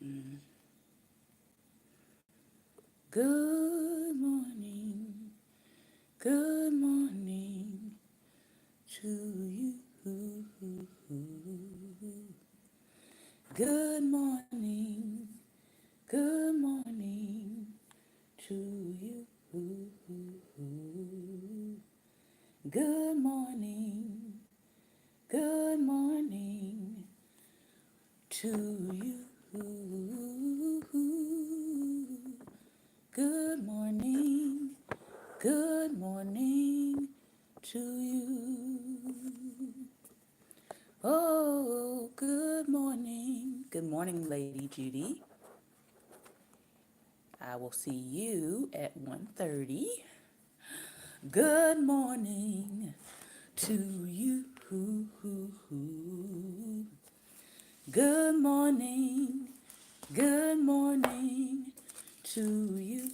Mm. Good morning, good morning to you. Good morning, good morning to you. Good morning, good morning to you. Good morning, good morning to you. Oh, good morning. Good morning, Lady Judy. I will see you at 1:30. Good morning to you. Good morning. Good morning to you.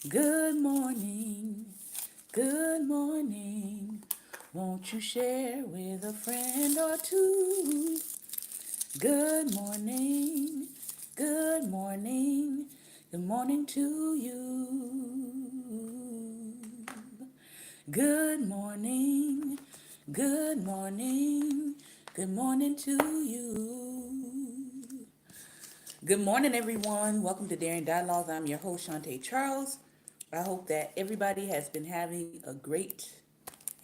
Good morning. Good morning. Won't you share with a friend or two? Good morning. Good morning. Good morning to you. Good morning. Good morning. Good morning to you. Good morning, everyone. Welcome to Daring Dialogues. I'm your host, Shantae Charles. I hope that everybody has been having a great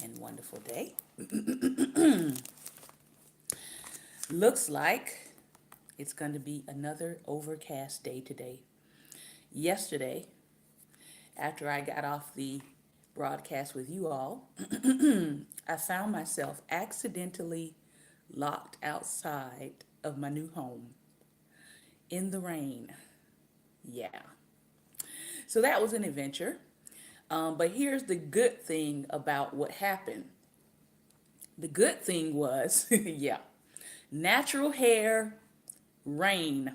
and wonderful day. Looks like it's going to be another overcast day today. Yesterday, after I got off the broadcast with you all, I found myself accidentally locked outside of my new home in the rain. Yeah. So that was an adventure. But here's the good thing about what happened. The good thing was, yeah, natural hair, rain.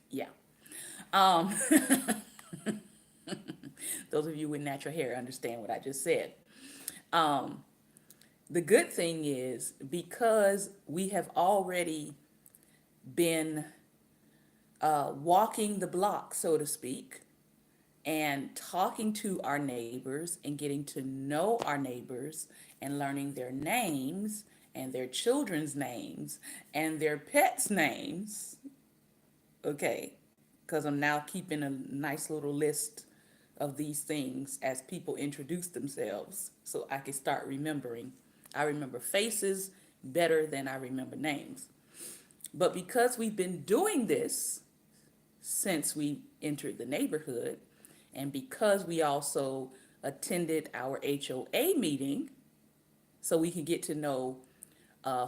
Yeah. Um, those of you with natural hair understand what I just said. Um, the good thing is because we have already been walking the block, so to speak, and talking to our neighbors and getting to know our neighbors and learning their names and their children's names and their pets' names. Okay, because I'm now keeping a nice little list of these things as people introduce themselves so I can start remembering. I remember faces better than I remember names. But because we've been doing this since we entered the neighborhood, and because we also attended our HOA meeting, so we can get to know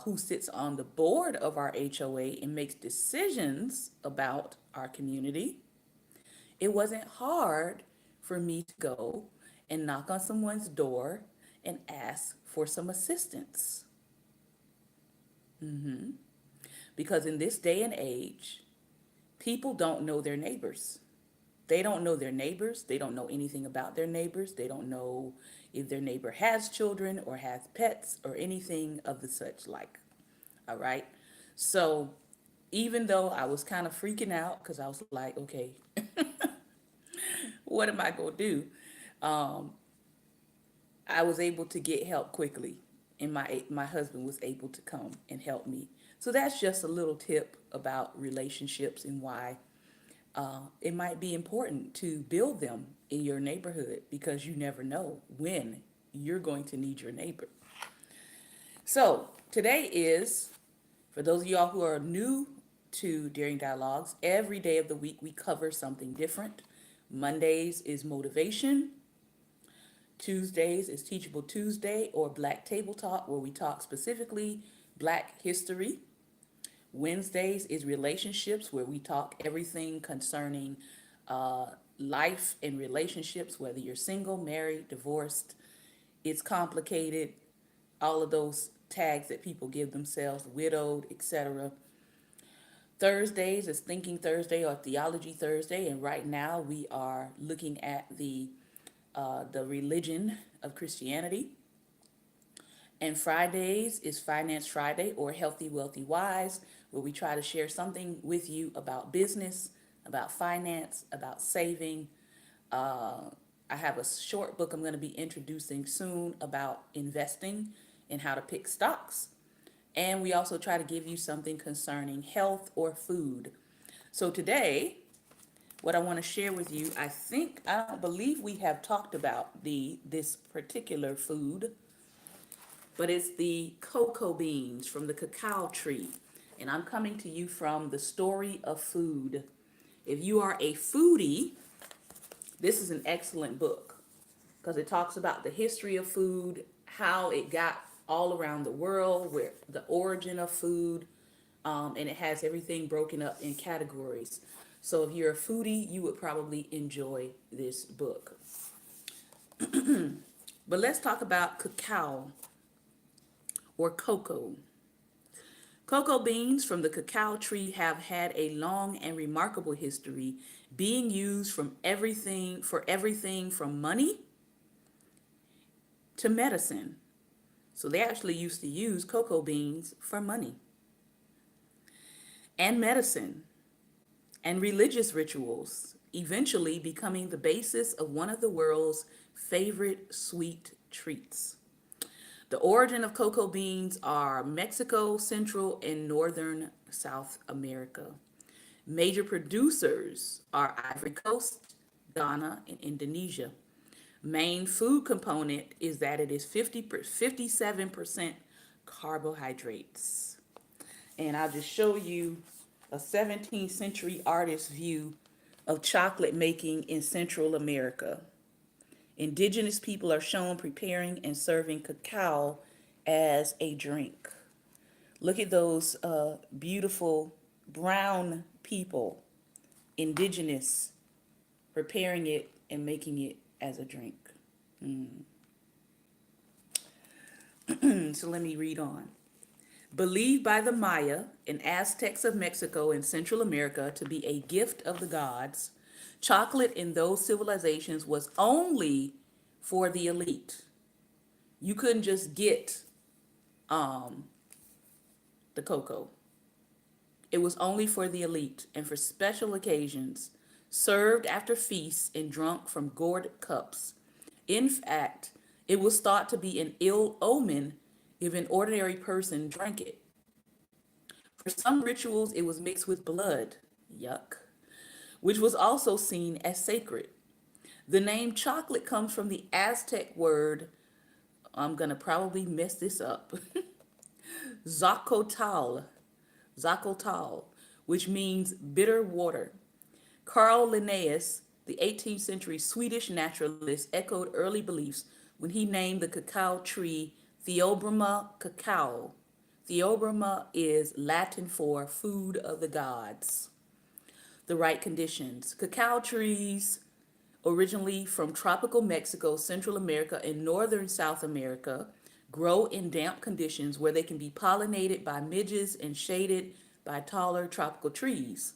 who sits on the board of our HOA and makes decisions about our community, it wasn't hard for me to go and knock on someone's door and ask for some assistance. Because in this day and age, people don't know their neighbors. They don't know their neighbors. They don't know anything about their neighbors. They don't know if their neighbor has children or has pets or anything of the such like. All right. So even though I was kind of freaking out because I was like, okay, what am I going to do? Um, I was able to get help quickly, and my husband was able to come and help me. So that's just a little tip about relationships and why it might be important to build them in your neighborhood because you never know when you're going to need your neighbor. So today is, for those of y'all who are new to Daring Dialogues, every day of the week we cover something different. Mondays is motivation. Tuesdays is Teachable Tuesday or Black Table Talk, where we talk specifically Black history. Wednesdays is relationships, where we talk everything concerning uh, life and relationships, whether you're single, married, divorced, it's complicated, all of those tags that people give themselves, widowed, etc. Thursdays is Thinking Thursday or Theology Thursday, and right now we are looking at the religion of Christianity. And Fridays is Finance Friday or Healthy, Wealthy, Wise, where we try to share something with you about business, about finance, about saving. Uh, I have a short book I'm going to be introducing soon about investing and how to pick stocks. And we also try to give you something concerning health or food. So today, what I want to share with you, I don't believe we have talked about this particular food, but it's the cocoa beans from the cacao tree. And I'm coming to you from the Story of Food. If you are a foodie, this is an excellent book because it talks about the history of food, how it got all around the world, where the origin of food, and it has everything broken up in categories. So if you're a foodie, you would probably enjoy this book. But let's talk about cacao or cocoa. Cocoa beans from the cacao tree have had a long and remarkable history, being used for everything from money to medicine. So they actually used to use cocoa beans for money and medicine and religious rituals, eventually becoming the basis of one of the world's favorite sweet treats. The origin of cocoa beans are Mexico, Central, and Northern South America. Major producers are Ivory Coast, Ghana, and Indonesia. Main food component is that it is 57% carbohydrates. And I'll just show you a 17th century artist's view of chocolate making in Central America. Indigenous people are shown preparing and serving cacao as a drink. Look at those beautiful brown people, indigenous, preparing it and making it as a drink. So let me read on. Believed by the Maya and Aztecs of Mexico and Central America to be a gift of the gods, chocolate in those civilizations was only for the elite. You couldn't just get um, the cocoa. It was only for the elite and for special occasions, served after feasts and drunk from gourd cups. In fact, it was thought to be an ill omen if an ordinary person drank it. For some rituals, it was mixed with blood, yuck, which was also seen as sacred. The name chocolate comes from the Aztec word, I'm going to probably mess this up, Zacotal, Zacotal, which means bitter water. Carl Linnaeus, the 18th century Swedish naturalist, echoed early beliefs when he named the cacao tree Theobroma cacao. Theobroma is Latin for food of the gods. The right conditions. Cacao trees, originally from tropical Mexico, Central America, and northern South America, grow in damp conditions where they can be pollinated by midges and shaded by taller tropical trees.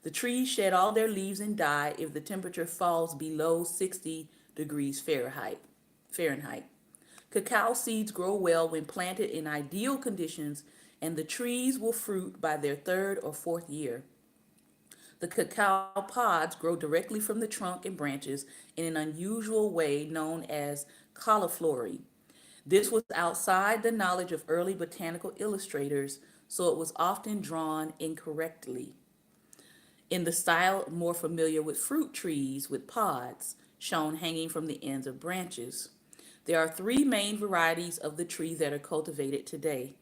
The trees shed all their leaves and die if the temperature falls below 60 degrees Fahrenheit. Cacao seeds grow well when planted in ideal conditions, and the trees will fruit by their third or fourth year. The cacao pods grow directly from the trunk and branches in an unusual way known as cauliflory. This was outside the knowledge of early botanical illustrators, so it was often drawn incorrectly, in the style more familiar with fruit trees with pods shown hanging from the ends of branches. There are three main varieties of the tree that are cultivated today.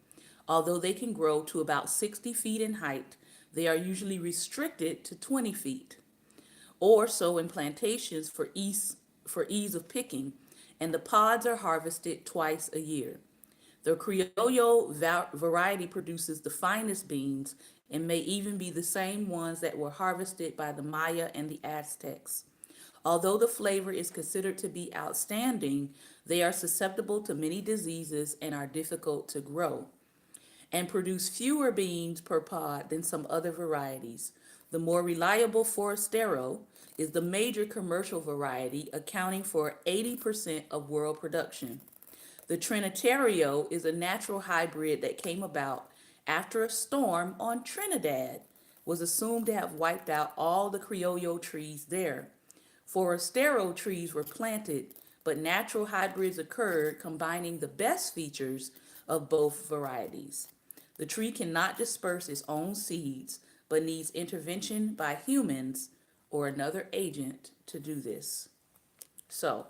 Although they can grow to about 60 feet in height, they are usually restricted to 20 feet or so in plantations for ease of picking, and the pods are harvested twice a year. The Criollo variety produces the finest beans and may even be the same ones that were harvested by the Maya and the Aztecs. Although the flavor is considered to be outstanding, they are susceptible to many diseases and are difficult to grow and produce fewer beans per pod than some other varieties. The more reliable Forastero is the major commercial variety, accounting for 80% of world production. The Trinitario is a natural hybrid that came about after a storm on Trinidad was assumed to have wiped out all the Criollo trees there. Forastero trees were planted, but natural hybrids occurred combining the best features of both varieties. The tree cannot disperse its own seeds, but needs intervention by humans or another agent to do this. So,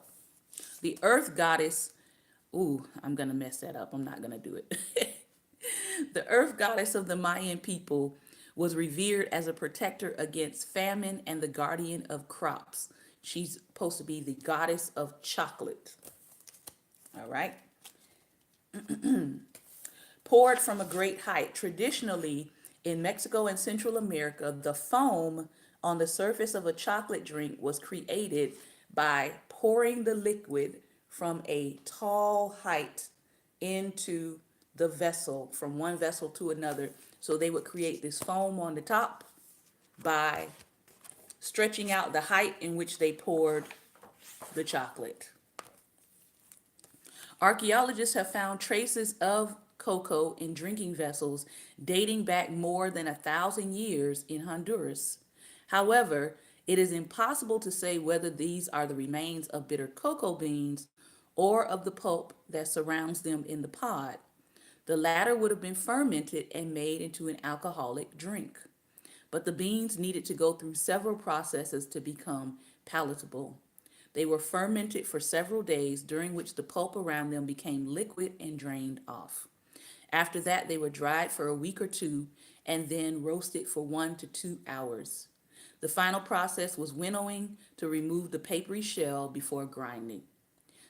the earth goddess, ooh, I'm going to mess that up. I'm not going to do it. The earth goddess of the Mayan people was revered as a protector against famine and the guardian of crops. She's supposed to be the goddess of chocolate. All right. Poured from a great height. Traditionally, in Mexico and Central America, the foam on the surface of a chocolate drink was created by pouring the liquid from a tall height into the vessel, from one vessel to another. So they would create this foam on the top by stretching out the height in which they poured the chocolate. Archaeologists have found traces of cocoa in drinking vessels dating back more than 1,000 years in Honduras. However, it is impossible to say whether these are the remains of bitter cocoa beans or of the pulp that surrounds them in the pod. The latter would have been fermented and made into an alcoholic drink, but the beans needed to go through several processes to become palatable. They were fermented for several days, during which the pulp around them became liquid and drained off. After that, they were dried for a week or two and then roasted for 1 to 2 hours. The final process was winnowing to remove the papery shell before grinding.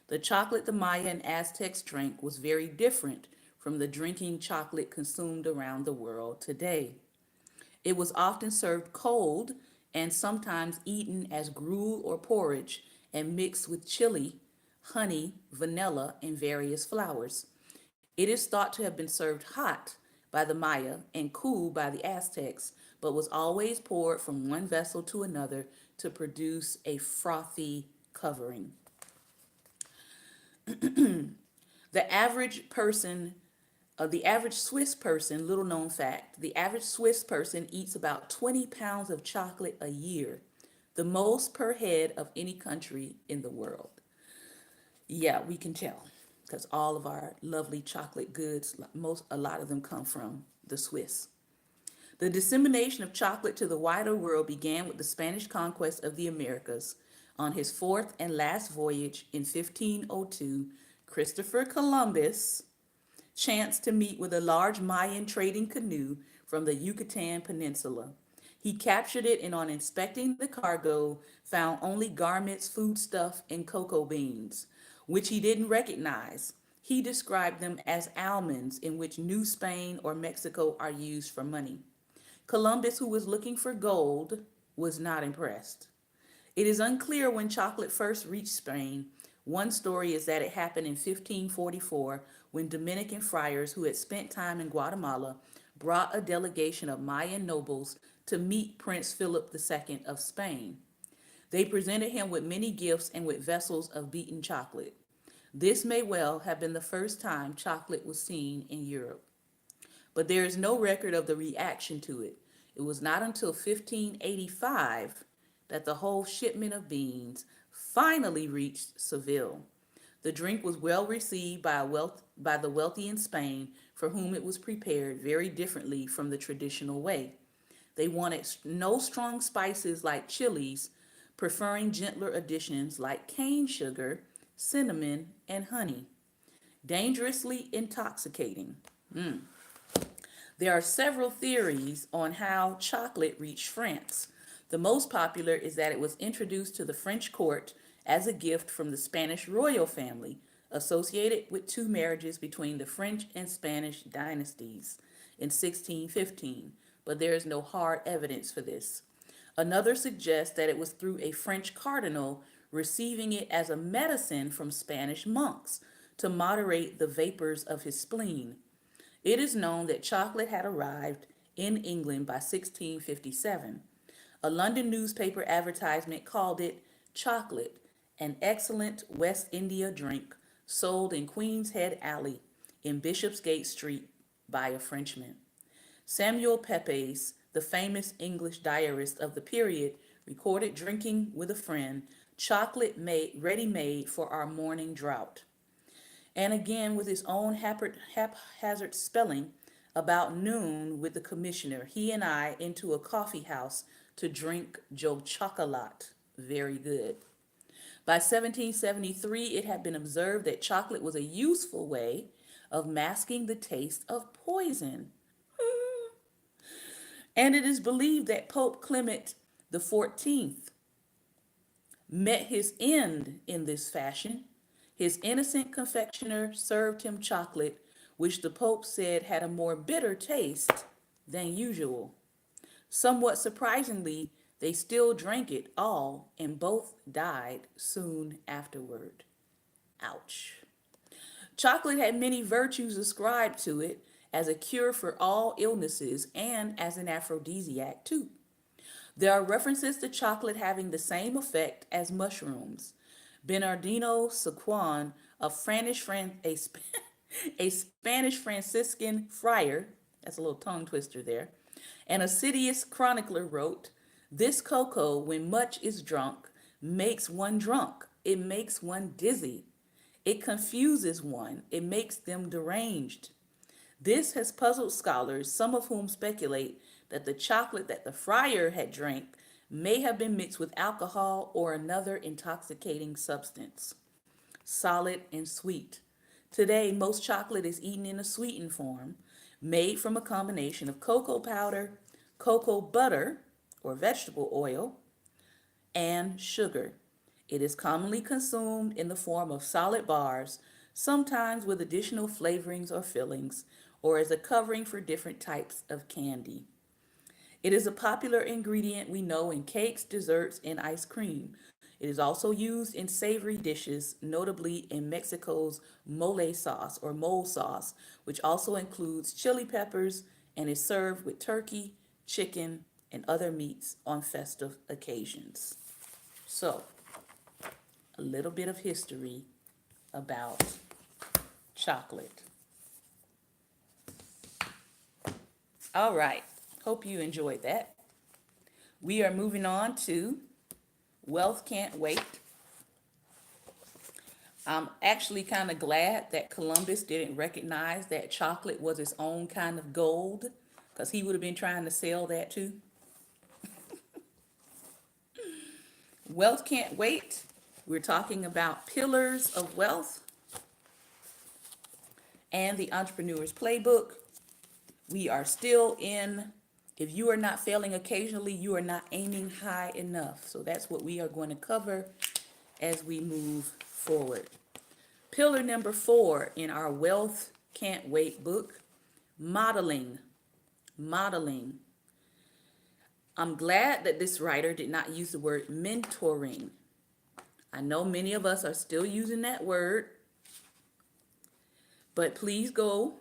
The chocolate the Maya and Aztecs drank was very different from the drinking chocolate consumed around the world today. It was often served cold and sometimes eaten as gruel or porridge and mixed with chili, honey, vanilla, and various flours. It is thought to have been served hot by the Maya and cool by the Aztecs, but was always poured from one vessel to another to produce a frothy covering. The average person, the average Swiss person, little known fact, the average Swiss person eats about 20 pounds of chocolate a year, the most per head of any country in the world. Yeah, we can tell because all of our lovely chocolate goods, a lot of them come from the Swiss. The dissemination of chocolate to the wider world began with the Spanish conquest of the Americas. On his fourth and last voyage in 1502, Christopher Columbus chanced to meet with a large Mayan trading canoe from the Yucatan Peninsula. He captured it and, on inspecting the cargo, found only garments, foodstuff, and cocoa beans, which he didn't recognize. He described them as almonds, in which New Spain or Mexico are used for money. Columbus, who was looking for gold, was not impressed. It is unclear when chocolate first reached Spain. One story is that it happened in 1544 when Dominican friars who had spent time in Guatemala brought a delegation of Mayan nobles to meet Prince Philip II of Spain. They presented him with many gifts and with vessels of beaten chocolate. This may well have been the first time chocolate was seen in Europe, but there is no record of the reaction to it. It was not until 1585 that the whole shipment of beans finally reached Seville. The drink was well received by the wealthy in Spain, for whom it was prepared very differently from the traditional way. They wanted no strong spices like chilies, preferring gentler additions like cane sugar, cinnamon, and honey. Dangerously intoxicating. There are several theories on how chocolate reached France. The most popular is that it was introduced to the French court as a gift from the Spanish royal family, associated with two marriages between the French and Spanish dynasties in 1615, but there is no hard evidence for this. Another suggests that it was through a French cardinal receiving it as a medicine from Spanish monks to moderate the vapors of his spleen. It is known that chocolate had arrived in England by 1657. A London newspaper advertisement called it chocolate, an excellent West India drink, sold in Queen's Head Alley in Bishopsgate Street by a Frenchman. Samuel Pepys, the famous English diarist of the period, recorded drinking with a friend chocolate made ready-made for our morning draught. And again with his own haphazard spelling, about noon with the commissioner, he and I into a coffee house to drink Joe Chocolat. Very good. By 1773, it had been observed that chocolate was a useful way of masking the taste of poison. And it is believed that Pope Clement the 14th met his end in this fashion. His innocent confectioner served him chocolate, which the Pope said had a more bitter taste than usual. Somewhat surprisingly, they still drank it all, and both died soon afterward. Ouch. Chocolate had many virtues ascribed to it as a cure for all illnesses and as an aphrodisiac, too. There are references to chocolate having the same effect as mushrooms. Bernardino Saquon, a Spanish Franciscan friar, that's a little tongue twister there, and a Citius chronicler wrote, "This cocoa, when much is drunk, makes one drunk. It makes one dizzy. It confuses one. It makes them deranged. This has puzzled scholars, some of whom speculate that the chocolate that the friar had drank may have been mixed with alcohol or another intoxicating substance. Solid and sweet. Today, most chocolate is eaten in a sweetened form, made from a combination of cocoa powder, cocoa butter, or vegetable oil, and sugar. It is commonly consumed in the form of solid bars, sometimes with additional flavorings or fillings, or as a covering for different types of candy. It is a popular ingredient we know in cakes, desserts, and ice cream. It is also used in savory dishes, notably in Mexico's mole sauce, which also includes chili peppers and is served with turkey, chicken, and other meats on festive occasions. So, a little bit of history about chocolate. All right, hope you enjoyed that. We are moving on to Wealth Can't Wait. I'm actually kind of glad that Columbus didn't recognize that chocolate was its own kind of gold, because he would have been trying to sell that too. Wealth Can't Wait. We're talking about Pillars of Wealth and the Entrepreneur's Playbook. We are still in, if you are not failing occasionally, you are not aiming high enough. So that's what we are going to cover as we move forward. Pillar number 4 in our Wealth Can't Wait book, modeling. Modeling. I'm glad that this writer did not use the word mentoring. I know many of us are still using that word, but please go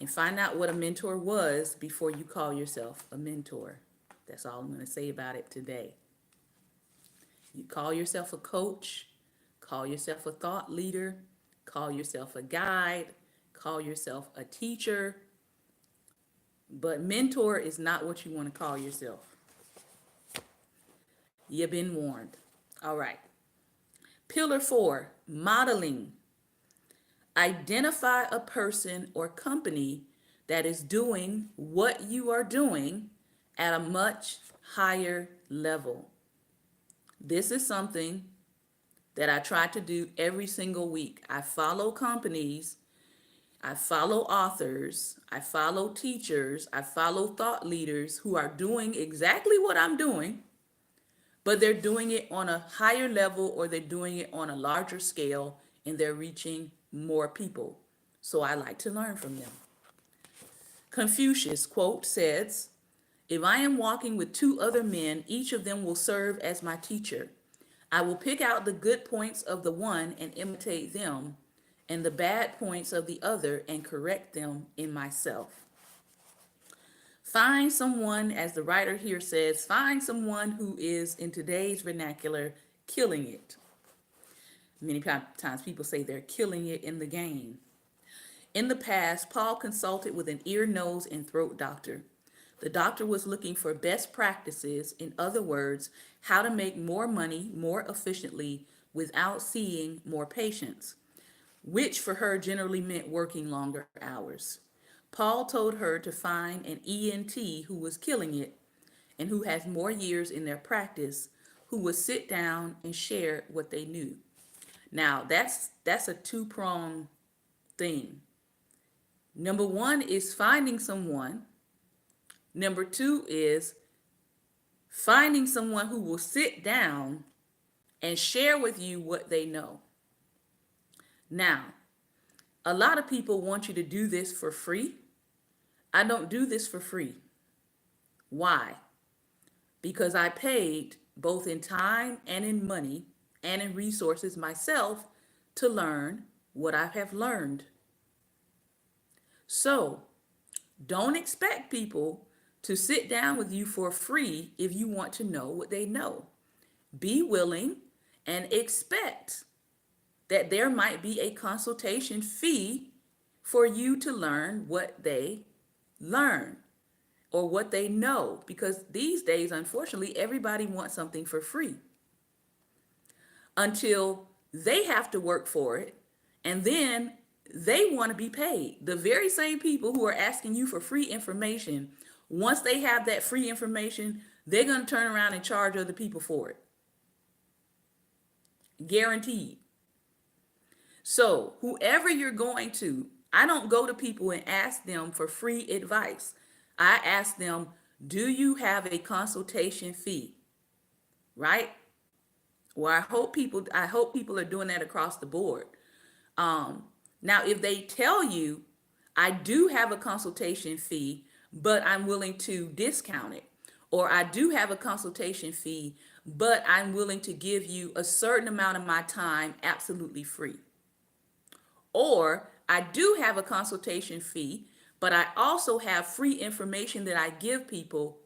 and find out what a mentor was before you call yourself a mentor. That's all I'm going to say about it today. You call yourself a coach, call yourself a thought leader, call yourself a guide, call yourself a teacher, but mentor is not what you want to call yourself. You've been warned. All right. Pillar 4, modeling. Identify a person or company that is doing what you are doing at a much higher level. This is something that I try to do every single week. I follow companies, I follow authors, I follow teachers, I follow thought leaders who are doing exactly what I'm doing, but they're doing it on a higher level or they're doing it on a larger scale and they're reaching more people. So I like to learn from them. Confucius, quote, says, "If I am walking with 2 other men, each of them will serve as my teacher. I will pick out the good points of the one and imitate them, and the bad points of the other and correct them in myself." Find someone, as the writer here says, find someone who is, in today's vernacular, killing it. Many times people say they're killing it in the game. In the past, Paul consulted with an ear, nose, and throat doctor. The doctor was looking for best practices, in other words, how to make more money more efficiently without seeing more patients, which for her generally meant working longer hours. Paul told her to find an ENT who was killing it and who has more years in their practice, who would sit down and share what they knew. Now, that's a two-pronged thing. Number one is finding someone. Number two is finding someone who will sit down and share with you what they know. Now, a lot of people want you to do this for free. I don't do this for free. Why? Because I paid both in time and in money and in resources myself to learn what I have learned. So, don't expect people to sit down with you for free if you want to know what they know. Be willing and expect that there might be a consultation fee for you to learn what they learn or what they know, because these days, unfortunately, everybody wants something for free until they have to work for it, and then they want to be paid. The very same people who are asking you for free information, once they have that free information, they're going to turn around and charge other people for it. Guaranteed. So, whoever you're going to, I don't go to people and ask them for free advice. I ask them, do you have a consultation fee? Right? Well, I hope people are doing that across the board. Now, if they tell you, I do have a consultation fee, but I'm willing to discount it, or I do have a consultation fee, but I'm willing to give you a certain amount of my time absolutely free. Or I do have a consultation fee, but I also have free information that I give people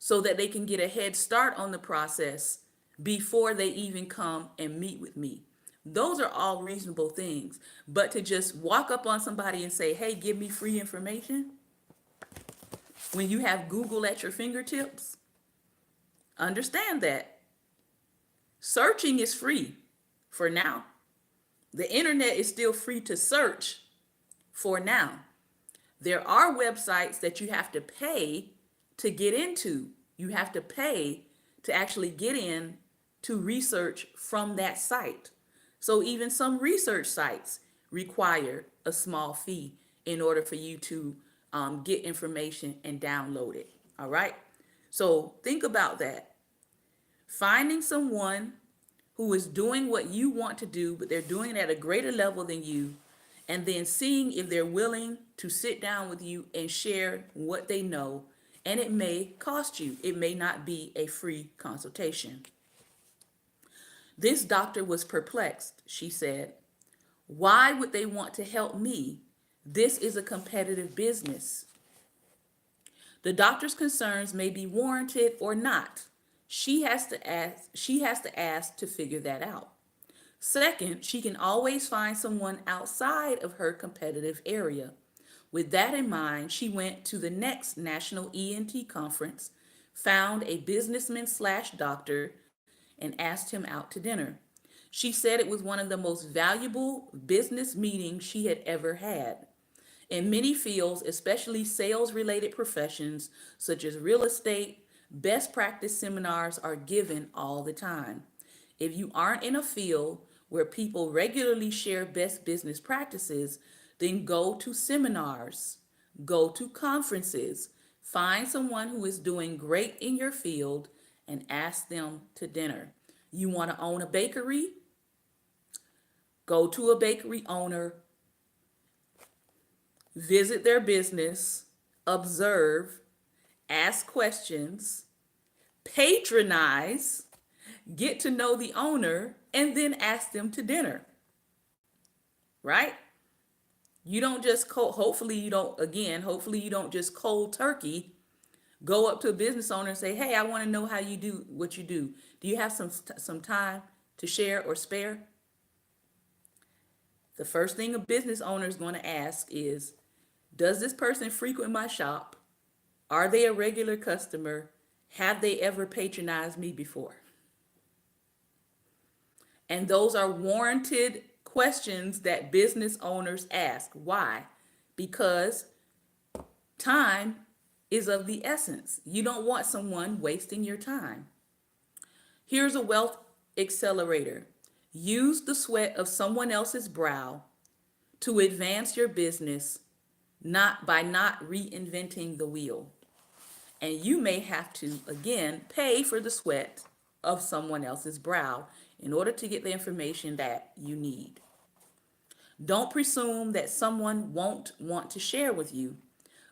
so that they can get a head start on the process before they even come and meet with me. Those are all reasonable things. But to just walk up on somebody and say, hey, give me free information, when you have Google at your fingertips, understand that searching is free for now. The internet is still free to search for now. There are websites that you have to pay to get into. You have to pay to actually get in to research from that site. So even some research sites require a small fee in order for you to get information and download it. All right. So think about that. Finding someone who is doing what you want to do, but they're doing it at a greater level than you, and then seeing if they're willing to sit down with you and share what they know. And it may cost you, it may not be a free consultation. This doctor was perplexed. She said, why would they want to help me? This is a competitive business. The doctor's concerns may be warranted or not. She has to ask to figure that out. Second, she can always find someone outside of her competitive area. With that in mind, she went to the next National ENT conference, found a businessman slash doctor, and asked him out to dinner. She said it was one of the most valuable business meetings she had ever had. In many fields, especially sales related professions such as real estate, best practice seminars are given all the time. If you aren't in a field where people regularly share best business practices, then go to seminars, go to conferences, find someone who is doing great in your field and ask them to dinner. You want to own a bakery? Go to a bakery owner, visit their business, observe, ask questions, patronize, get to know the owner, and then ask them to dinner. Right? You don't just hopefully you don't just cold turkey go up to a business owner and say, "Hey, I want to know how you do what you do. Do you have some time to share or spare?" The first thing a business owner is going to ask is, does this person frequent my shop? Are they a regular customer? Have they ever patronized me before? And those are warranted questions that business owners ask. Why? Because time is of the essence. You don't want someone wasting your time. Here's a wealth accelerator. Use the sweat of someone else's brow to advance your business, not by not reinventing the wheel. And you may have to, again, pay for the sweat of someone else's brow in order to get the information that you need. Don't presume that someone won't want to share with you.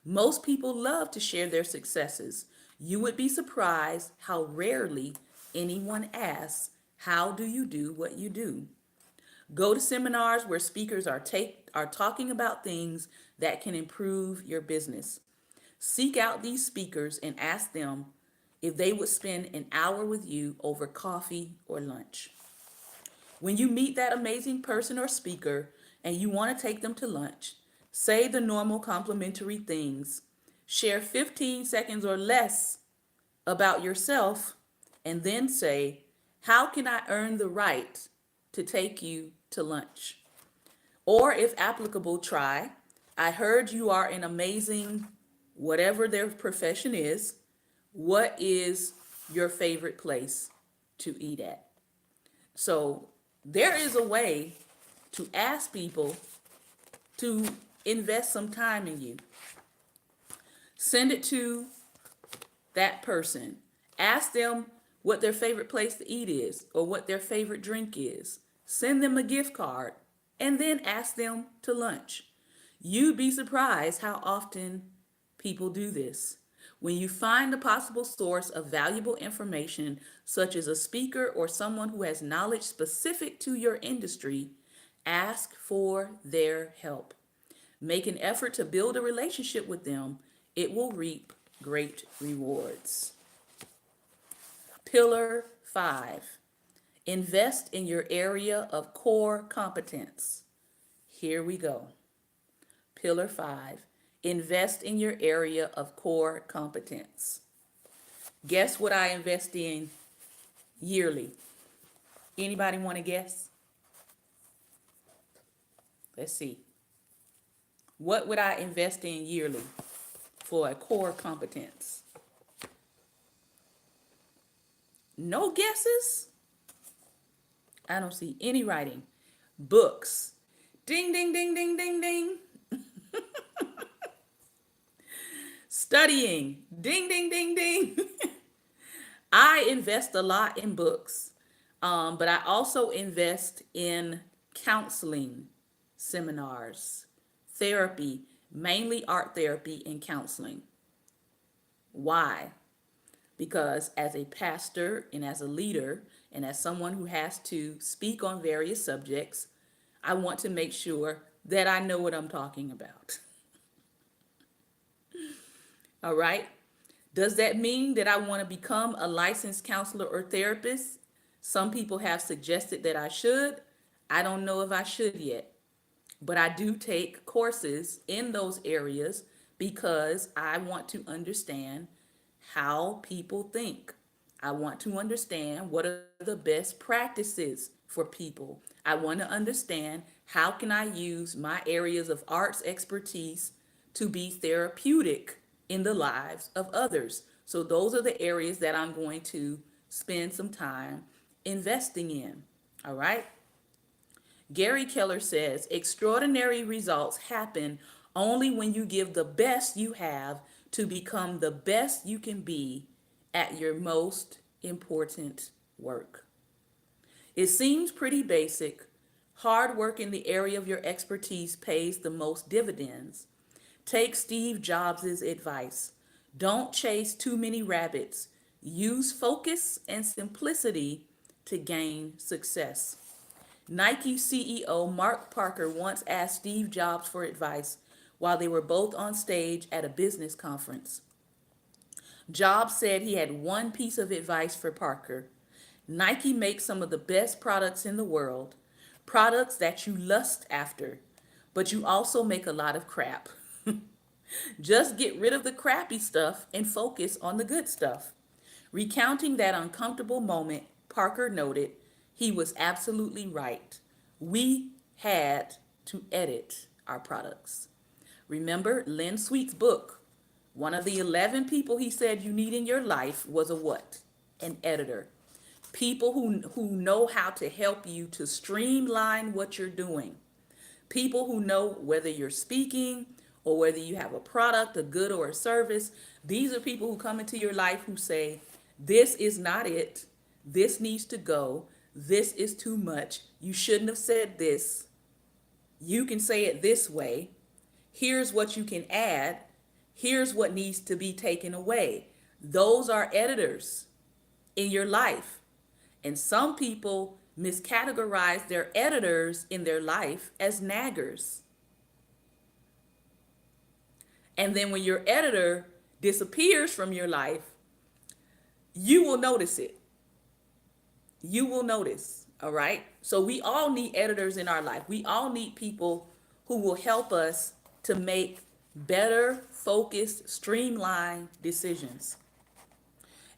Most people love to share their successes. You would be surprised how rarely anyone asks, how do you do what you do? Go to seminars where speakers are talking about things that can improve your business. Seek out these speakers and ask them if they would spend an hour with you over coffee or lunch. When you meet that amazing person or speaker and you want to take them to lunch, say the normal complimentary things. Share 15 seconds or less about yourself, and then say, how can I earn the right to take you to lunch? Or if applicable, try, I heard you are an amazing, whatever their profession is, what is your favorite place to eat at? So there is a way to ask people to invest some time in you. Send it to that person. Ask them what their favorite place to eat is or what their favorite drink is. Send them a gift card and then ask them to lunch. You'd be surprised how often people do this. When you find a possible source of valuable information, such as a speaker or someone who has knowledge specific to your industry, ask for their help. Make an effort to build a relationship with them. It will reap great rewards. Pillar 5, invest in your area of core competence. Here we go. Pillar 5, invest in your area of core competence. Guess what I invest in yearly? Anybody want to guess? Let's see. What would I invest in yearly for a core competence? No guesses? I don't see any writing. Books. Ding, ding, ding, ding, ding, ding. Studying. Ding, ding, ding, ding. I invest a lot in books, but I also invest in counseling seminars, therapy, mainly art therapy and counseling. Why? Because as a pastor and as a leader and as someone who has to speak on various subjects, I want to make sure that I know what I'm talking about. All right? Does that mean that I want to become a licensed counselor or therapist? Some people have suggested that I should. I don't know if I should yet, but I do take courses in those areas because I want to understand how people think. I want to understand what are the best practices for people. I want to understand how can I use my areas of arts expertise to be therapeutic in the lives of others. So those are the areas that I'm going to spend some time investing in. All right? Gary Keller says, extraordinary results happen only when you give the best you have to become the best you can be at your most important work. It seems pretty basic. Hard work in the area of your expertise pays the most dividends. Take Steve Jobs' advice. Don't chase too many rabbits. Use focus and simplicity to gain success. Nike CEO Mark Parker once asked Steve Jobs for advice while they were both on stage at a business conference. Jobs said he had one piece of advice for Parker. Nike makes some of the best products in the world. products that you lust after, but you also make a lot of crap. Just get rid of the crappy stuff and focus on the good stuff. Recounting that uncomfortable moment, Parker noted he was absolutely right. We had to edit our products. Remember Lynn Sweet's book? One of the 11 people he said you need in your life was a what? An editor. People who know how to help you to streamline what you're doing. People who know whether you're speaking or whether you have a product, a good, or a service. These are people who come into your life who say, this is not it. This needs to go. This is too much. You shouldn't have said this. You can say it this way. Here's what you can add. Here's what needs to be taken away. Those are editors in your life. And some people miscategorize their editors in their life as naggers. And then when your editor disappears from your life, you will notice it. You will notice, all right? So we all need editors in our life. We all need people who will help us to make better, focused, streamlined decisions.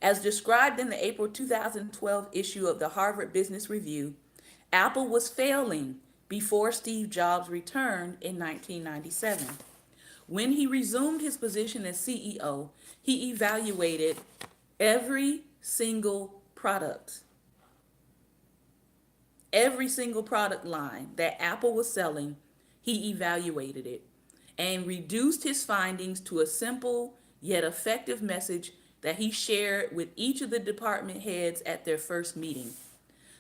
As described in the April 2012 issue of the Harvard Business Review, Apple was failing before Steve Jobs returned in 1997. When he resumed his position as CEO, he evaluated every single product line that Apple was selling. He evaluated it and reduced his findings to a simple yet effective message that he shared with each of the department heads at their first meeting.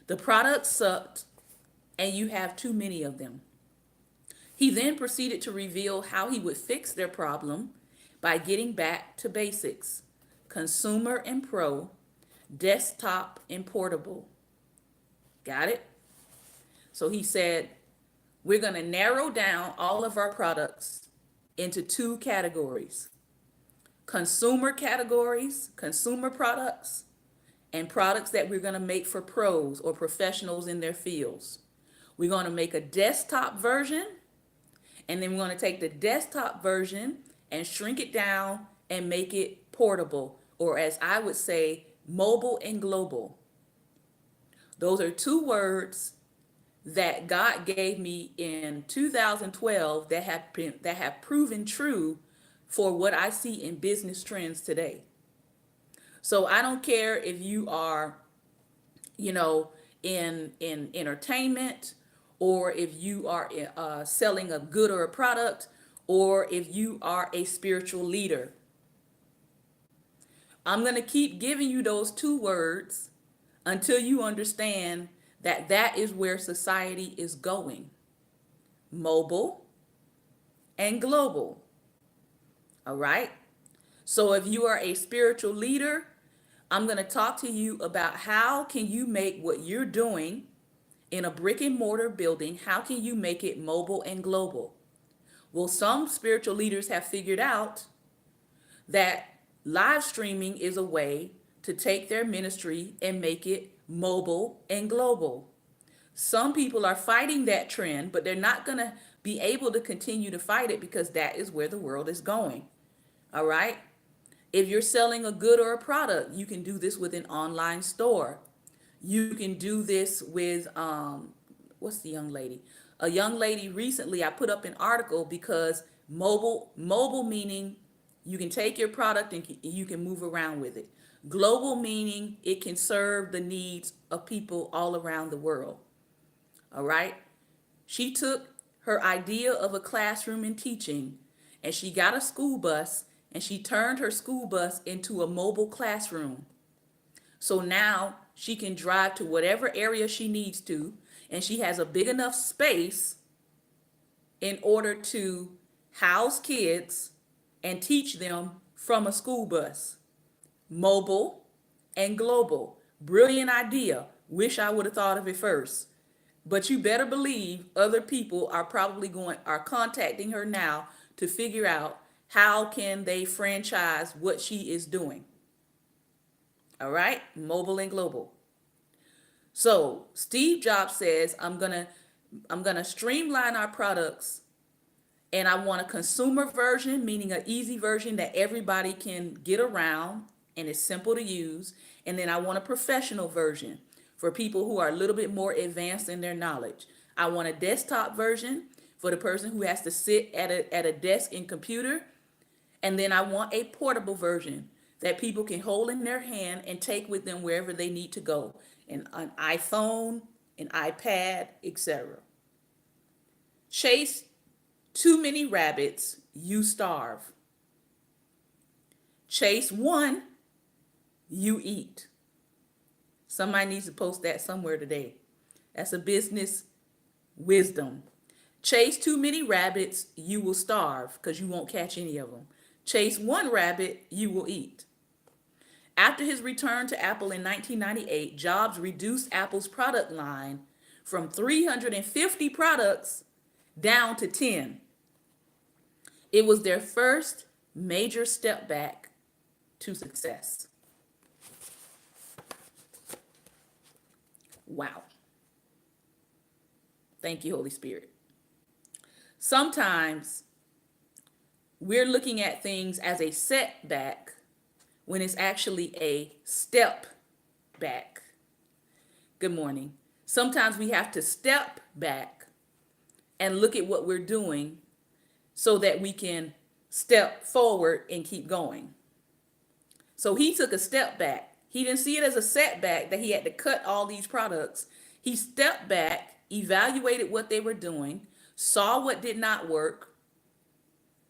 The products sucked, and you have too many of them. He then proceeded to reveal how he would fix their problem by getting back to basics: consumer and pro, desktop and portable. Got it? So he said, we're going to narrow down all of our products into two categories: consumer categories, consumer products, and products that we're going to make for pros or professionals in their fields. We're going to make a desktop version, and then we're going to take the desktop version and shrink it down and make it portable, or as I would say, mobile and global. Those are two words that God gave me in 2012 that have proven true for what I see in business trends today. So I don't care if you are, in entertainment, or if you are selling a good or a product, or if you are a spiritual leader. I'm going to keep giving you those two words until you understand that that is where society is going: mobile and global. All right? So if you are a spiritual leader, I'm going to talk to you about how can you make what you're doing in a brick and mortar building, how can you make it mobile and global? Well, some spiritual leaders have figured out that live streaming is a way to take their ministry and make it mobile and global. Some people are fighting that trend, but they're not going to be able to continue to fight it because that is where the world is going. All right? If you're selling a good or a product, you can do this with an online store. You can do this with, what's the young lady? A young lady recently, I put up an article because mobile meaning you can take your product and you can move around with it. Global meaning it can serve the needs of people all around the world. All right? She took her idea of a classroom and teaching, and she got a school bus, and she turned her school bus into a mobile classroom. So now she can drive to whatever area she needs to, and she has a big enough space in order to house kids and teach them from a school bus. Mobile and global. Brilliant idea. Wish I would have thought of it first. But you better believe other people are contacting her now to figure out how can they franchise what she is doing. All right, mobile and global. So Steve Jobs says, I'm going to I'm going to streamline our products, and I want a consumer version, meaning an easy version that everybody can get around and is simple to use. And then I want a professional version for people who are a little bit more advanced in their knowledge. I want a desktop version for the person who has to sit at a desk and computer. And then I want a portable version that people can hold in their hand and take with them wherever they need to go. An iPhone, an iPad, etc. Chase too many rabbits, you starve. Chase one, you eat. Somebody needs to post that somewhere today. That's a business wisdom. Chase too many rabbits, you will starve because you won't catch any of them. Chase one rabbit, you will eat. After his return to Apple in 1998, Jobs reduced Apple's product line from 350 products down to 10. It was their first major step back to success. Wow. Thank you, Holy Spirit. Sometimes we're looking at things as a setback when it's actually a step back. Good morning. Sometimes we have to step back and look at what we're doing so that we can step forward and keep going. So he took a step back. He didn't see it as a setback that he had to cut all these products. He stepped back, evaluated what they were doing, saw what did not work,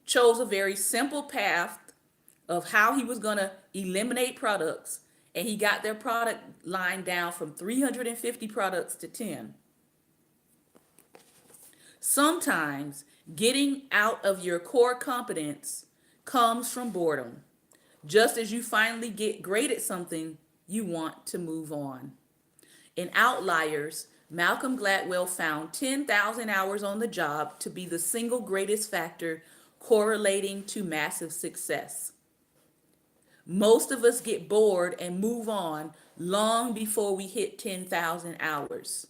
chose a very simple path of how he was going to eliminate products, and he got their product line down from 350 products to 10. Sometimes getting out of your core competence comes from boredom. Just as you finally get great at something, you want to move on. In Outliers, Malcolm Gladwell found 10,000 hours on the job to be the single greatest factor correlating to massive success. Most of us get bored and move on long before we hit 10,000 hours.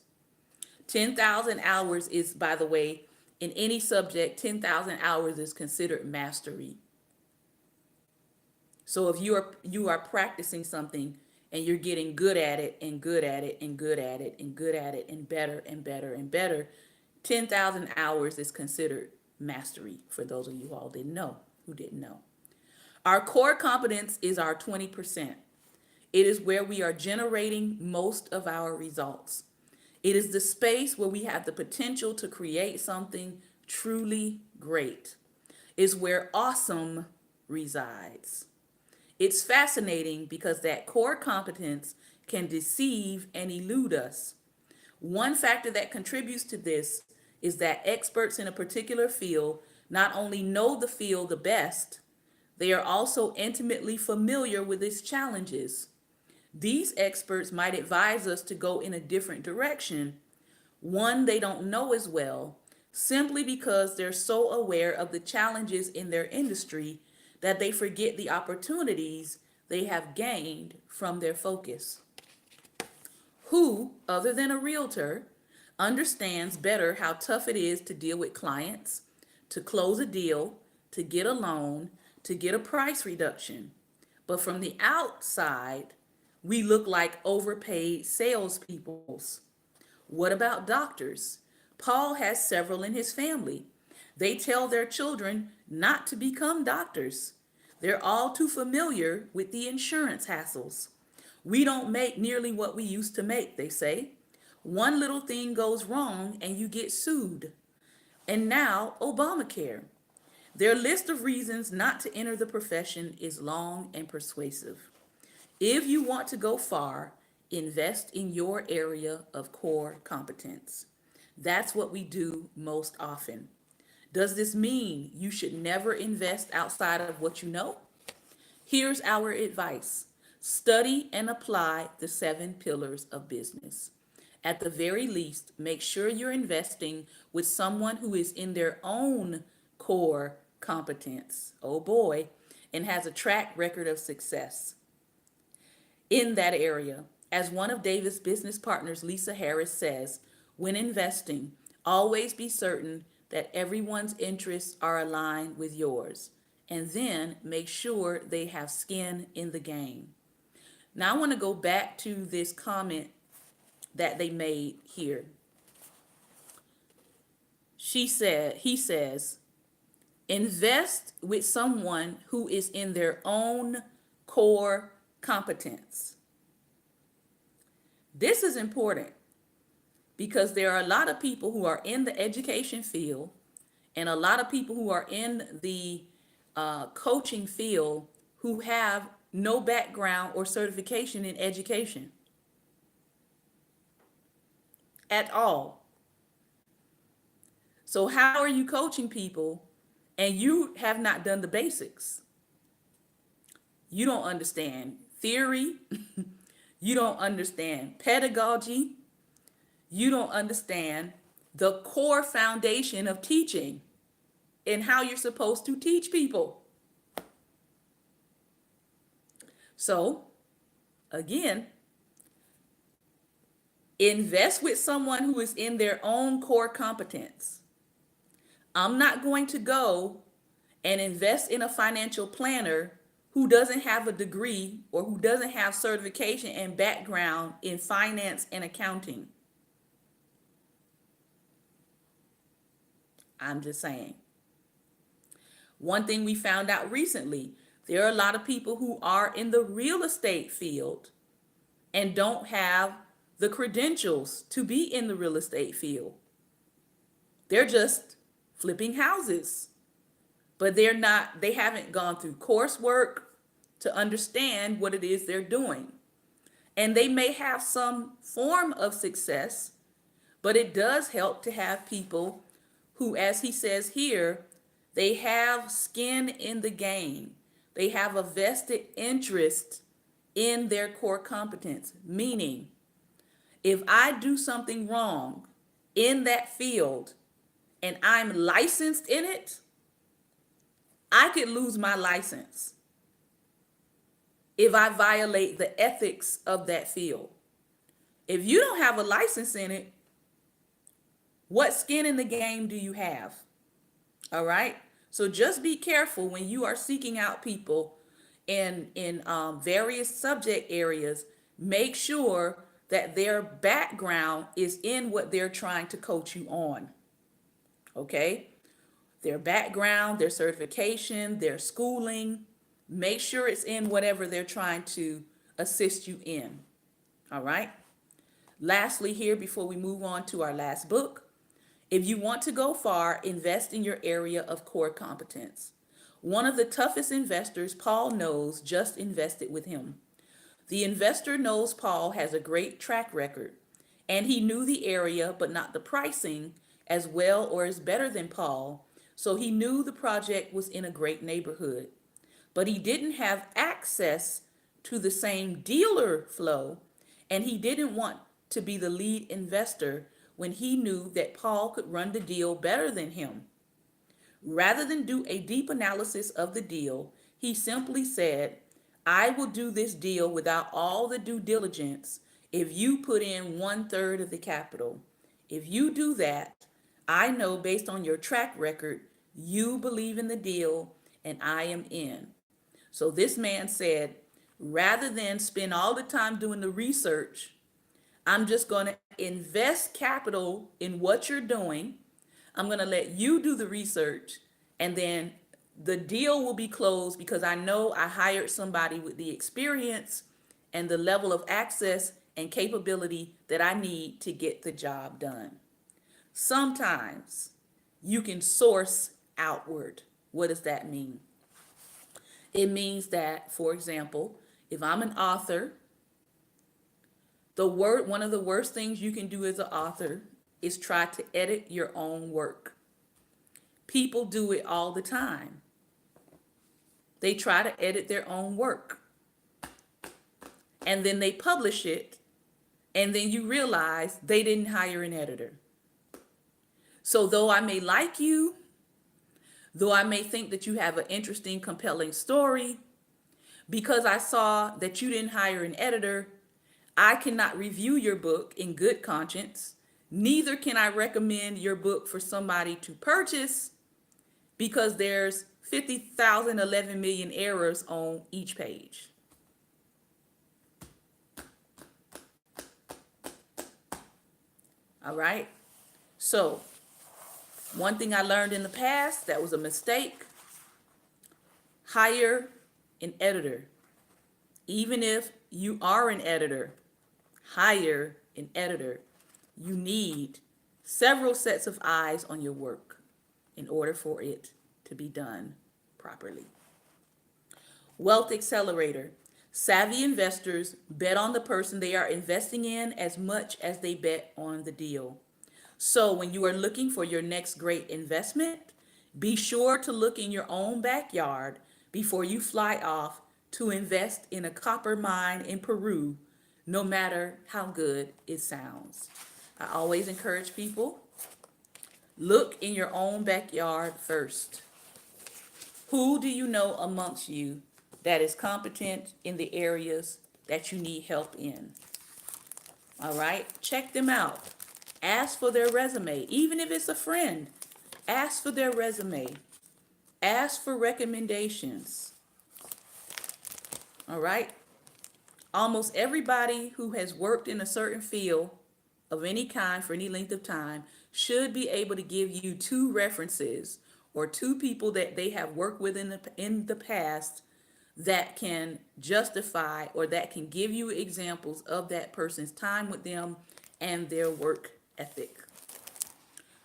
10,000 hours is, by the way, in any subject, 10,000 hours is considered mastery. So if you are practicing something and you're getting good at it and good at it and good at it and good at it and better and better and better, 10,000 hours is considered mastery for those of you who didn't know. Our core competence is our 20%. It is where we are generating most of our results. It is the space where we have the potential to create something truly great. It's where awesome resides. It's fascinating because that core competence can deceive and elude us. One factor that contributes to this is that experts in a particular field not only know the field the best, they are also intimately familiar with its challenges. These experts might advise us to go in a different direction, one they don't know as well, simply because they're so aware of the challenges in their industry that they forget the opportunities they have gained from their focus. Who, other than a realtor, understands better how tough it is to deal with clients, to close a deal, to get a loan, to get a price reduction? But from the outside, we look like overpaid salespeoples. What about doctors? Paul has several in his family. They tell their children not to become doctors. They're all too familiar with the insurance hassles. We don't make nearly what we used to make, they say. One little thing goes wrong and you get sued. And now Obamacare. Their list of reasons not to enter the profession is long and persuasive. If you want to go far, invest in your area of core competence. That's what we do most often. Does this mean you should never invest outside of what you know? Here's our advice. Study and apply the 7 pillars of business. At the very least, make sure you're investing with someone who is in their own core competence, oh boy, and has a track record of success in that area. As one of David's business partners, Lisa Harris, says, when investing, Always be certain that everyone's interests are aligned with yours. And then make sure they have skin in the game. Now I want to go back to this comment that they made here. He says, invest with someone who is in their own core competence. This is important because there are a lot of people who are in the education field and a lot of people who are in the coaching field who have no background or certification in education at all. So how are you coaching people and you have not done the basics? You don't understand theory. You don't understand pedagogy. You don't understand the core foundation of teaching and how you're supposed to teach people. So, again, invest with someone who is in their own core competence. I'm not going to go and invest in a financial planner who doesn't have a degree or who doesn't have certification and background in finance and accounting. I'm just saying. One thing we found out recently, there are a lot of people who are in the real estate field and don't have the credentials to be in the real estate field. They're just flipping houses, but they haven't gone through coursework to understand what it is they're doing. And they may have some form of success, but it does help to have people who, as he says here, they have skin in the game. They have a vested interest in their core competence, meaning if I do something wrong in that field and I'm licensed in it, I could lose my license if I violate the ethics of that field. If you don't have a license in it, what skin in the game do you have? All right. So just be careful when you are seeking out people in various subject areas. Make sure that their background is in what they're trying to coach you on. Okay. Their background, their certification, their schooling. Make sure it's in whatever they're trying to assist you in. All right. Lastly, here before we move on to our last book, if you want to go far, invest in your area of core competence. One of the toughest investors Paul knows just invested with him. The investor knows Paul has a great track record, and he knew the area but not the pricing as well or as better than Paul, so he knew the project was in a great neighborhood. But he didn't have access to the same dealer flow, and he didn't want to be the lead investor when he knew that Paul could run the deal better than him. Rather than do a deep analysis of the deal, he simply said, I will do this deal without all the due diligence if you put in 1/3 of the capital. If you do that, I know based on your track record, you believe in the deal and I am in. So this man said, rather than spend all the time doing the research, I'm just going to invest capital in what you're doing. I'm going to let you do the research, and then the deal will be closed because I know I hired somebody with the experience and the level of access and capability that I need to get the job done. Sometimes you can source outward. What does that mean? It means that, for example, if I'm an author, one of the worst things you can do as an author is try to edit your own work. People do it all the time. They try to edit their own work. And then they publish it, and then you realize they didn't hire an editor. So though I may like you, though I may think that you have an interesting, compelling story, because I saw that you didn't hire an editor, I cannot review your book in good conscience, Neither can I recommend your book for somebody to purchase because there's 50,000, 11 million errors on each page. All right. So, one thing I learned in the past that was a mistake: hire an editor. Even if you are an editor, hire an editor. You need several sets of eyes on your work in order for it to be done properly. Wealth Accelerator. Savvy investors bet on the person they are investing in as much as they bet on the deal. So when you are looking for your next great investment, be sure to look in your own backyard before you fly off to invest in a copper mine in Peru, no matter how good it sounds. I always encourage people, look in your own backyard first. Who do you know amongst you that is competent in the areas that you need help in? All right, check them out. Ask for their resume, even if it's a friend. Ask for their resume. Ask for recommendations. All right. Almost everybody who has worked in a certain field of any kind for any length of time should be able to give you two references or two people that they have worked with in the past that can justify or that can give you examples of that person's time with them and their work ethic.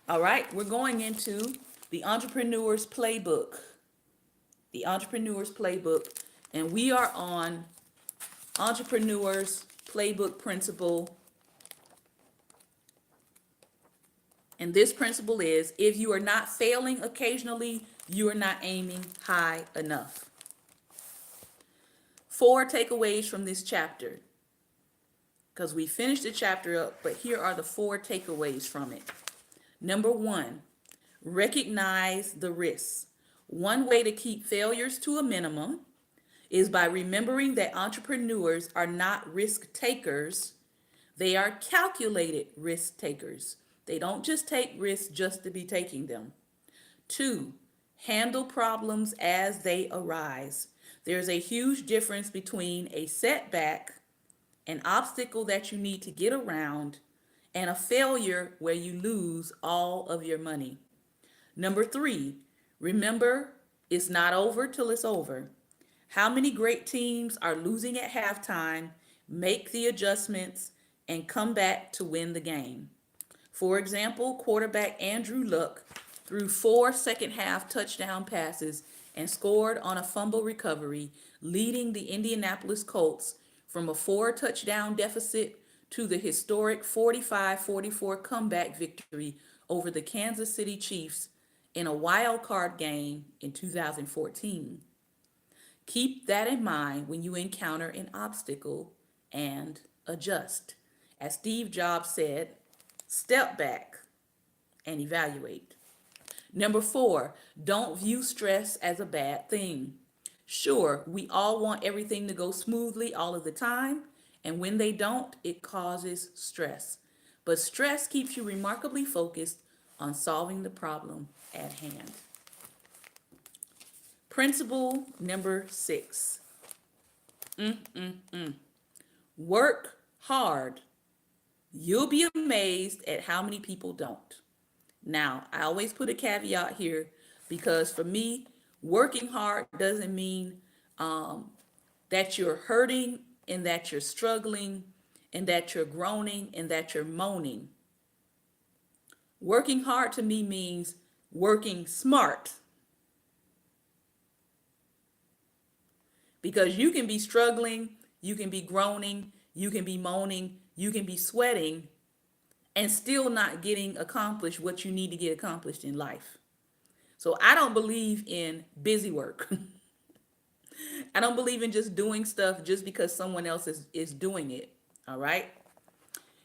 All right, we're going into the Entrepreneur's Playbook. The Entrepreneur's Playbook, and we are on Entrepreneur's Playbook principle. And this principle is, if you are not failing occasionally, you are not aiming high enough. 4 takeaways from this chapter, because we finished the chapter up, but here are the 4 takeaways from it. Number 1, recognize the risks. One way to keep failures to a minimum is by remembering that entrepreneurs are not risk takers, they are calculated risk takers. They don't just take risks just to be taking them. 2, handle problems as they arise. There's a huge difference between a setback, an obstacle that you need to get around, and a failure where you lose all of your money. Number 3, remember, it's not over till it's over. How many great teams are losing at halftime, make the adjustments, and come back to win the game? For example, quarterback Andrew Luck threw 4 second half touchdown passes and scored on a fumble recovery, leading the Indianapolis Colts from a 4 touchdown deficit to the historic 45-44 comeback victory over the Kansas City Chiefs in a wild card game in 2014. Keep that in mind when you encounter an obstacle and adjust. As Steve Jobs said, step back and evaluate. Number 4, don't view stress as a bad thing. Sure, we all want everything to go smoothly all of the time, and when they don't, it causes stress. But stress keeps you remarkably focused on solving the problem at hand. Principle number 6. Work hard. You'll be amazed at how many people don't. Now, I always put a caveat here because for me, working hard doesn't mean that you're hurting and that you're struggling and that you're groaning and that you're moaning. Working hard to me means working smart. Because you can be struggling, you can be groaning, you can be moaning, you can be sweating, and still not getting accomplished what you need to get accomplished in life. So I don't believe in busy work. I don't believe in just doing stuff just because someone else is doing it. All right.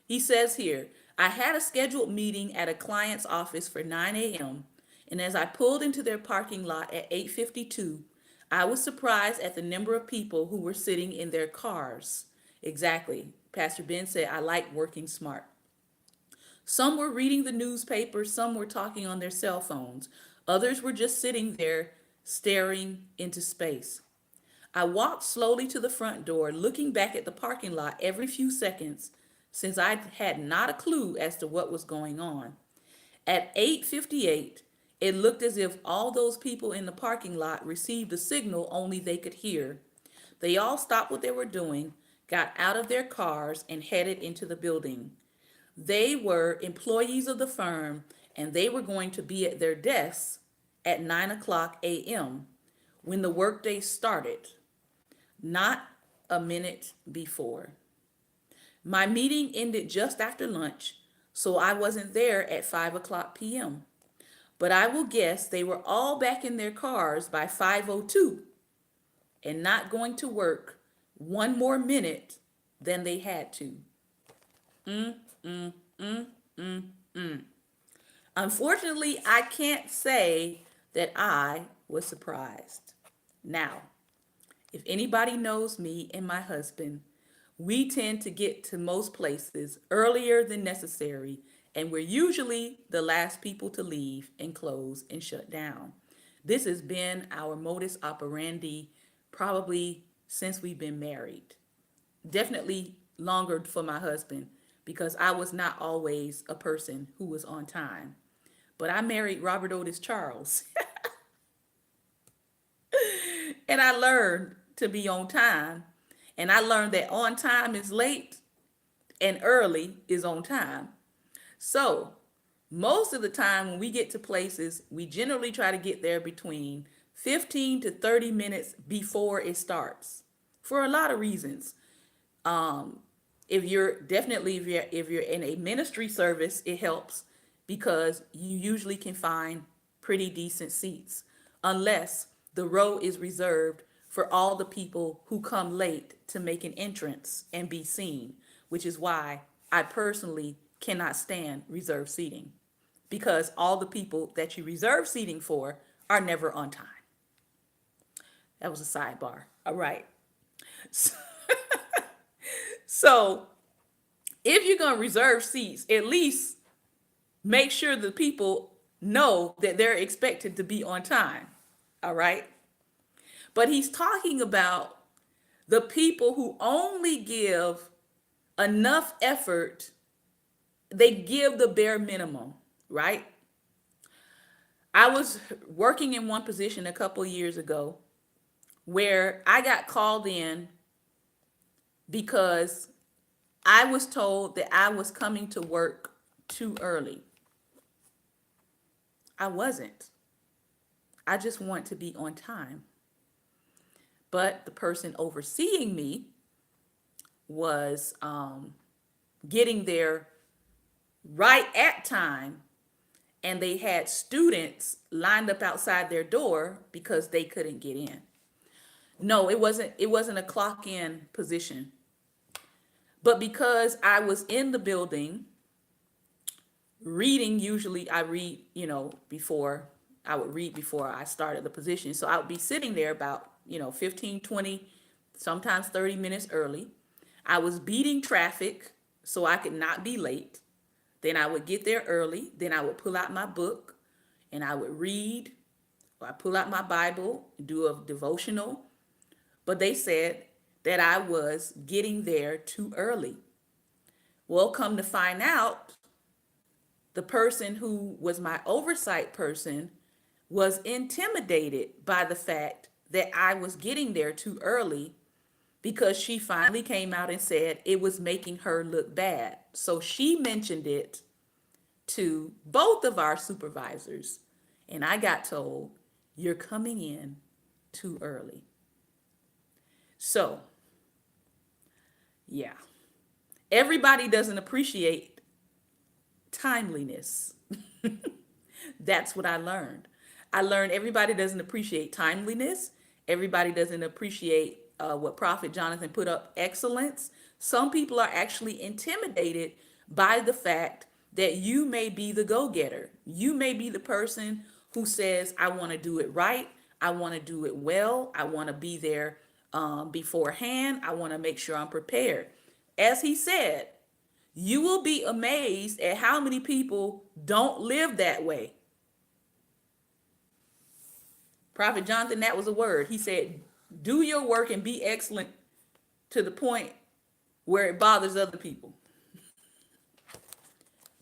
He says here, I had a scheduled meeting at a client's office for 9 a.m. And as I pulled into their parking lot at 8:52, I was surprised at the number of people who were sitting in their cars. Exactly. Pastor Ben said, I like working smart. Some were reading the newspaper, some were talking on their cell phones, others were just sitting there staring into space. I walked slowly to the front door, looking back at the parking lot every few seconds since I had not a clue as to what was going on. At 8:58, it looked as if all those people in the parking lot received a signal only they could hear. They all stopped what they were doing, got out of their cars, and headed into the building. They were employees of the firm and they were going to be at their desks at 9 o'clock a.m. when the workday started, not a minute before. My meeting ended just after lunch, so I wasn't there at 5 o'clock p.m. But I will guess they were all back in their cars by 5:02 and not going to work one more minute than they had to. Mm, mm, mm, mm, mm. Unfortunately, I can't say that I was surprised. Now, if anybody knows me and my husband, we tend to get to most places earlier than necessary, and we're usually the last people to leave and close and shut down. This has been our modus operandi probably since we've been married. Definitely longer for my husband because I was not always a person who was on time. But I married Robert Otis Charles and I learned to be on time. And I learned that on time is late and early is on time. So, most of the time when we get to places, we generally try to get there between 15 to 30 minutes before it starts for a lot of reasons. Um, if you're in a ministry service, it helps because you usually can find pretty decent seats, unless the row is reserved for all the people who come late to make an entrance and be seen, which is why I personally cannot stand reserved seating because all the people that you reserve seating for are never on time. That was a sidebar. All right. So, so if you're going to reserve seats, at least make sure the people know that they're expected to be on time. All right. But he's talking about the people who only give enough effort, they give the bare minimum, right? I was working in one position a couple years ago where I got called in because I was told that I was coming to work too early. I wasn't. I just want to be on time. But the person overseeing me was getting there right at time, and they had students lined up outside their door because they couldn't get in. No, it wasn't a clock in position. But because I was in the building reading, usually I read, before I would read before I started the position. So I would be sitting there about, 15, 20, sometimes 30 minutes early. I was beating traffic so I could not be late. Then I would get there early. Then I would pull out my book and I would read, or I pull out my Bible, do a devotional. But they said that I was getting there too early. Well, come to find out, the person who was my oversight person was intimidated by the fact that I was getting there too early because she finally came out and said it was making her look bad. So she mentioned it to both of our supervisors, and I got told, "You're coming in too early." So, yeah, everybody doesn't appreciate timeliness. That's what I learned. I learned everybody doesn't appreciate timeliness. Everybody doesn't appreciate what Prophet Jonathan put up, excellence. Some people are actually intimidated by the fact that you may be the go-getter. You may be the person who says, I want to do it right. I want to do it well. I want to be there beforehand. I want to make sure I'm prepared. As he said, You will be amazed at how many people don't live that way. Prophet Jonathan, that was a word. He said, do your work and be excellent to the point where it bothers other people.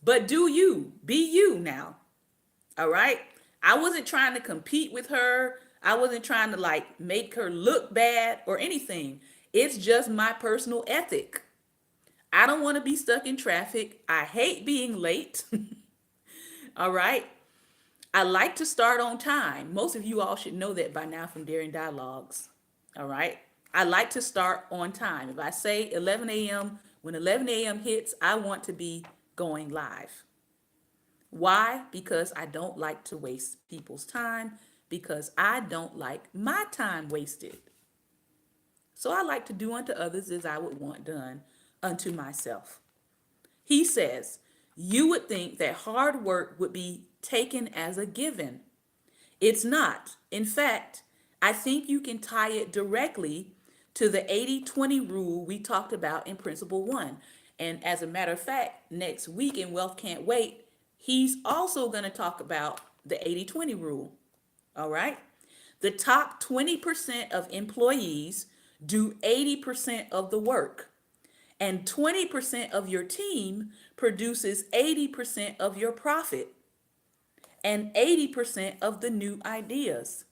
But do you, be you now. All right. I wasn't trying to compete with her. I wasn't trying to like make her look bad or anything. It's just my personal ethic. I don't want to be stuck in traffic. I hate being late. All right. I like to start on time. Most of you all should know that by now from Daring Dialogues. All right. I like to start on time. If I say 11 a.m., when 11 a.m. hits, I want to be going live. Why? Because I don't like to waste people's time, because I don't like my time wasted. So I like to do unto others as I would want done unto myself. He says, you would think that hard work would be taken as a given. It's not. In fact, I think you can tie it directly to the 80-20 rule we talked about in Principle 1. And as a matter of fact, next week in Wealth Can't Wait, he's also going to talk about the 80-20 rule. All right? The top 20% of employees do 80% of the work, and 20% of your team produces 80% of your profit and 80% of the new ideas.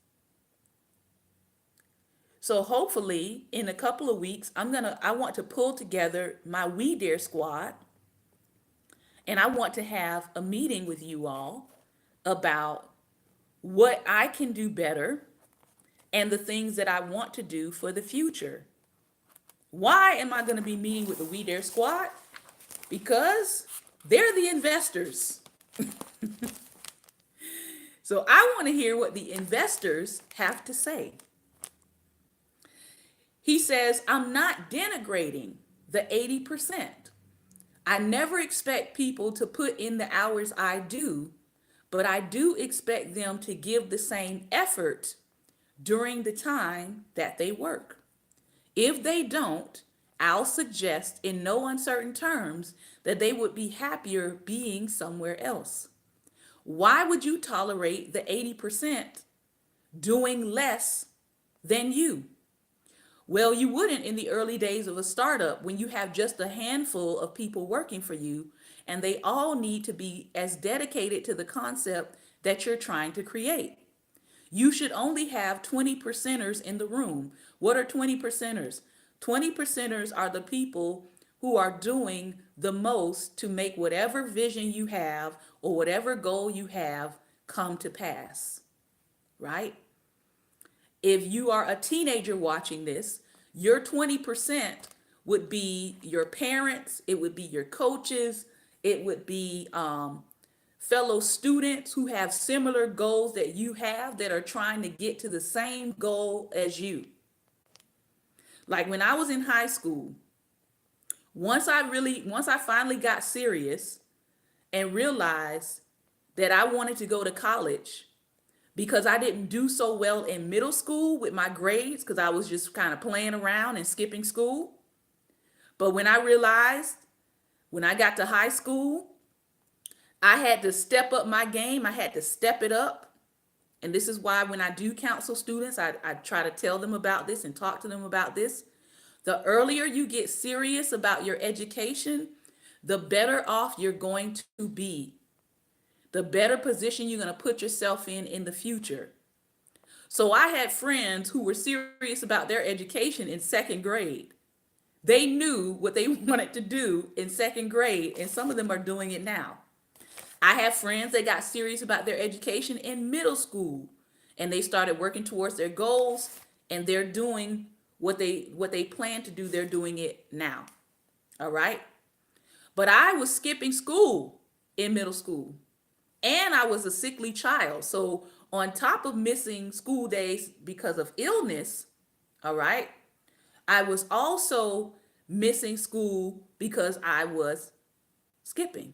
So hopefully in a couple of weeks, I want to pull together my We Dare squad, and I want to have a meeting with you all about what I can do better and the things that I want to do for the future. Why am I going to be meeting with the We Dare squad? Because they're the investors. So I want to hear what the investors have to say. He says, I'm not denigrating the 80%. I never expect people to put in the hours I do, but I do expect them to give the same effort during the time that they work. If they don't, I'll suggest in no uncertain terms that they would be happier being somewhere else. Why would you tolerate the 80% doing less than you? Well, you wouldn't in the early days of a startup when you have just a handful of people working for you and they all need to be as dedicated to the concept that you're trying to create. You should only have 20 percenters in the room. What are 20 percenters? 20 percenters are the people who are doing the most to make whatever vision you have or whatever goal you have come to pass, right? If you are a teenager watching this, your 20% would be your parents, it would be your coaches, it would be fellow students who have similar goals that you have that are trying to get to the same goal as you. Like when I was in high school, once I finally got serious and realized that I wanted to go to college, because I didn't do so well in middle school with my grades because I was just kind of playing around and skipping school. But when I realized, when I got to high school, I had to step up my game. I had to step it up. And this is why when I do counsel students, I try to tell them about this and talk to them about this. The earlier you get serious about your education, the better off you're going to be. The better position you're going to put yourself in the future. So I had friends who were serious about their education in second grade. They knew what they wanted to do in second grade, and some of them are doing it now. I have friends that got serious about their education in middle school, and they started working towards their goals, and they're doing what they plan to do. They're doing it now. All right. But I was skipping school in middle school. And I was a sickly child. So on top of missing school days because of illness, all right, I was also missing school because I was skipping.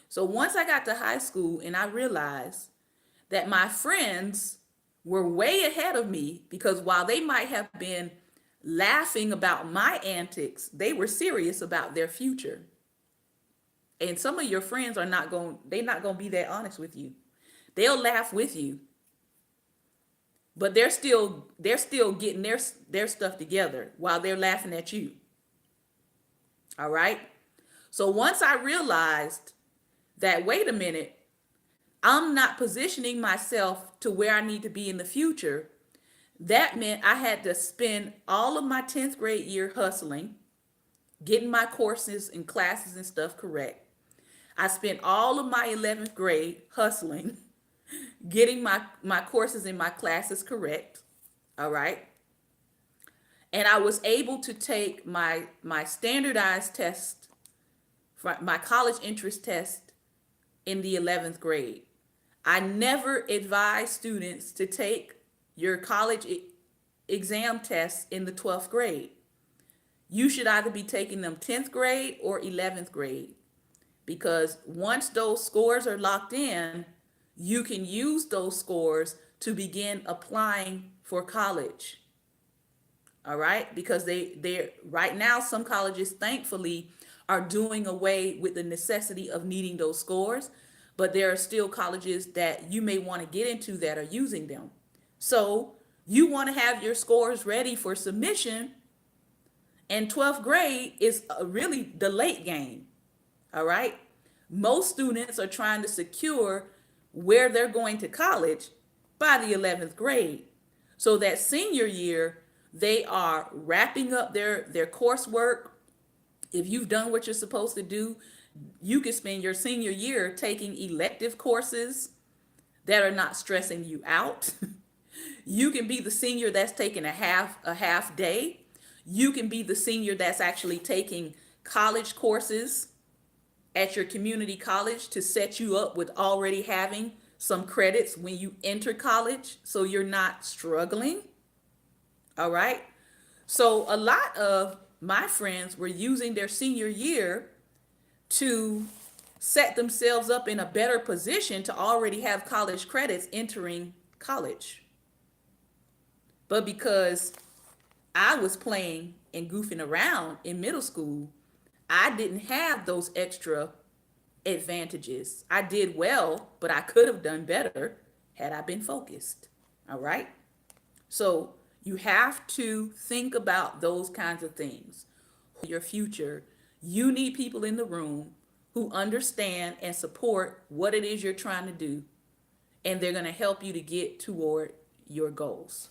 So once I got to high school and I realized that my friends were way ahead of me, because while they might have been laughing about my antics. They were serious about their future. And some of your friends are not going, they're not going to be that honest with you. They'll laugh with you, but they're still getting their stuff together while they're laughing at you. All right? So once I realized that, wait a minute, I'm not positioning myself to where I need to be in the future, that meant I had to spend all of my 10th grade year hustling, getting my courses and classes and stuff correct. I spent all of my 11th grade hustling, getting my courses and my classes correct. All right. And I was able to take my standardized test, my college entrance test in the 11th grade. I never advise students to take your college exam tests in the 12th grade. You should either be taking them 10th grade or 11th grade, because once those scores are locked in, you can use those scores to begin applying for college. All right, because they right now, some colleges thankfully are doing away with the necessity of needing those scores, but there are still colleges that you may want to get into that are using them. So you want to have your scores ready for submission, and 12th grade is really the late game. All right. Most students are trying to secure where they're going to college by the 11th grade. So that senior year, they are wrapping up their coursework. If you've done what you're supposed to do, you can spend your senior year taking elective courses that are not stressing you out. You can be the senior that's taking a half day. You can be the senior that's actually taking college courses at your community college to set you up with already having some credits when you enter college, so you're not struggling. All right. So a lot of my friends were using their senior year to set themselves up in a better position to already have college credits entering college. But because I was playing and goofing around in middle school, I didn't have those extra advantages. I did well, but I could have done better had I been focused. All right. So you have to think about those kinds of things. Your future, you need people in the room who understand and support what it is you're trying to do, and they're going to help you to get toward your goals.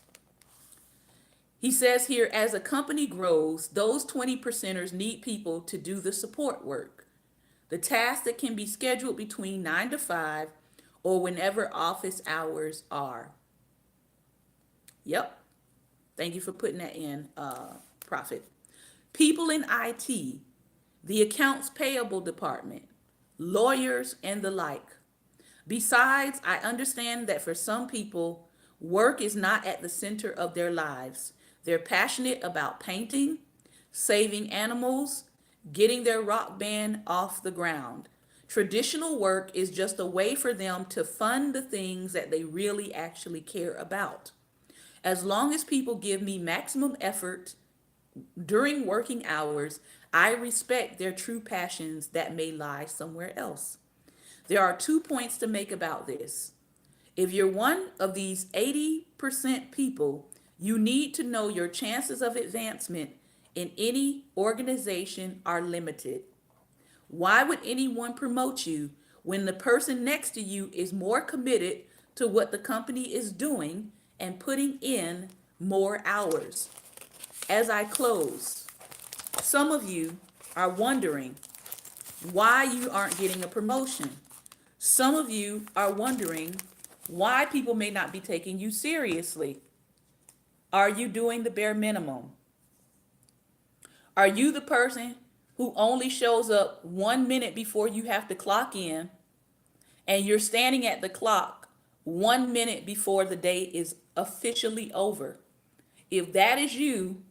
He says here, as a company grows, those 20 percenters need people to do the support work, the tasks that can be scheduled between 9 to 5 or whenever office hours are. Yep. Thank you for putting that in, Prophet. People in IT, the accounts payable department, lawyers, and the like. Besides, I understand that for some people, work is not at the center of their lives. They're passionate about painting, saving animals, getting their rock band off the ground. Traditional work is just a way for them to fund the things that they really actually care about. As long as people give me maximum effort during working hours, I respect their true passions that may lie somewhere else. There are 2 points to make about this. If you're one of these 80% people, you need to know your chances of advancement in any organization are limited. Why would anyone promote you when the person next to you is more committed to what the company is doing and putting in more hours? As I close, some of you are wondering why you aren't getting a promotion. Some of you are wondering why people may not be taking you seriously. Are you doing the bare minimum? Are you the person who only shows up 1 minute before you have to clock in, and you're standing at the clock 1 minute before the day is officially over? If that is you,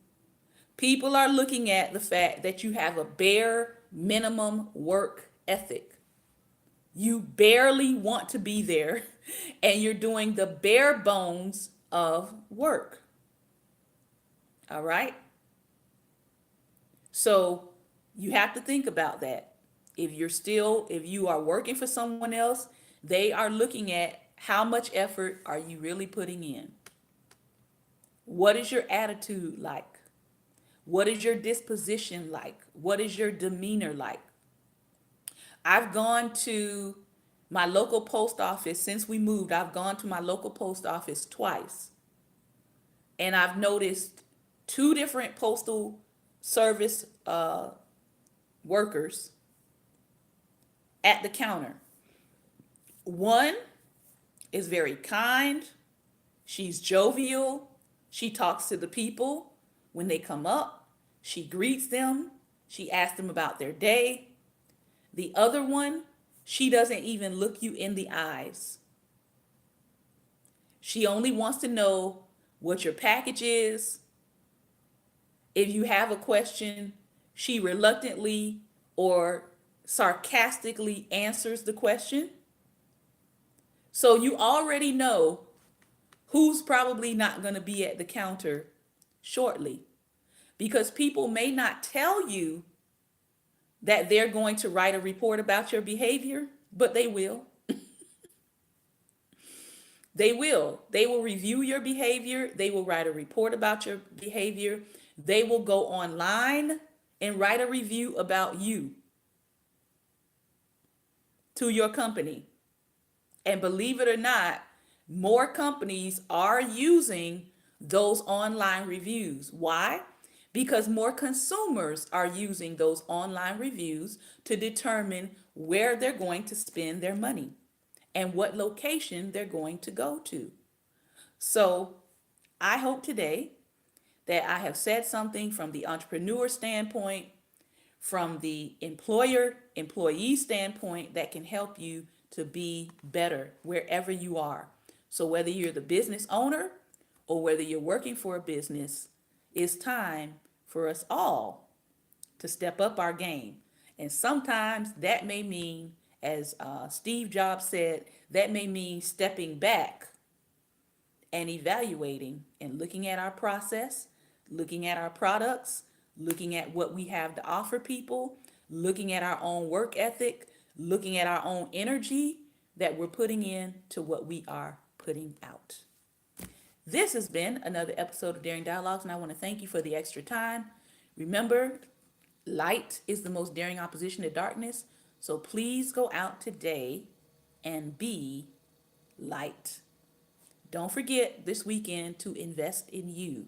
people are looking at the fact that you have a bare minimum work ethic. You barely want to be there, and you're doing the bare bones of work. All right. So you have to think about that. If you are working for someone else, they are looking at how much effort are you really putting in? What is your attitude like? What is your disposition like? What is your demeanor like? I've gone to my local post office since we moved. I've gone to my local post office twice, and I've noticed two different postal service workers at the counter. One is very kind, she's jovial, she talks to the people when they come up, she greets them, she asks them about their day. The other one, she doesn't even look you in the eyes. She only wants to know what your package is. If you have a question, she reluctantly or sarcastically answers the question. So you already know who's probably not going to be at the counter shortly, because people may not tell you that they're going to write a report about your behavior, but they will. They will. They will review your behavior. They will write a report about your behavior. They will go online and write a review about you to your company. And believe it or not, more companies are using those online reviews. Why? Because more consumers are using those online reviews to determine where they're going to spend their money and what location they're going to go to. So I hope today that I have said something from the entrepreneur standpoint, from the employer employee standpoint, that can help you to be better wherever you are. So whether you're the business owner or whether you're working for a business, it's time for us all to step up our game. And sometimes that may mean, as Steve Jobs said, that may mean stepping back and evaluating and looking at our process, looking at our products, looking at what we have to offer people, looking at our own work ethic, looking at our own energy that we're putting in to what we are putting out. This has been another episode of Daring Dialogues, and I want to thank you for the extra time. Remember, light is the most daring opposition to darkness, so please go out today and be light. Don't forget this weekend to invest in you.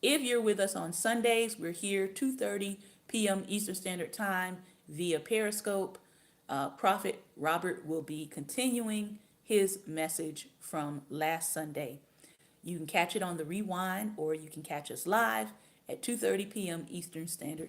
If you're with us on Sundays, we're here 2:30 p.m. Eastern Standard Time via Periscope. Prophet Robert will be continuing his message from last Sunday. You can catch it on the rewind, or you can catch us live at 2:30 p.m. Eastern Standard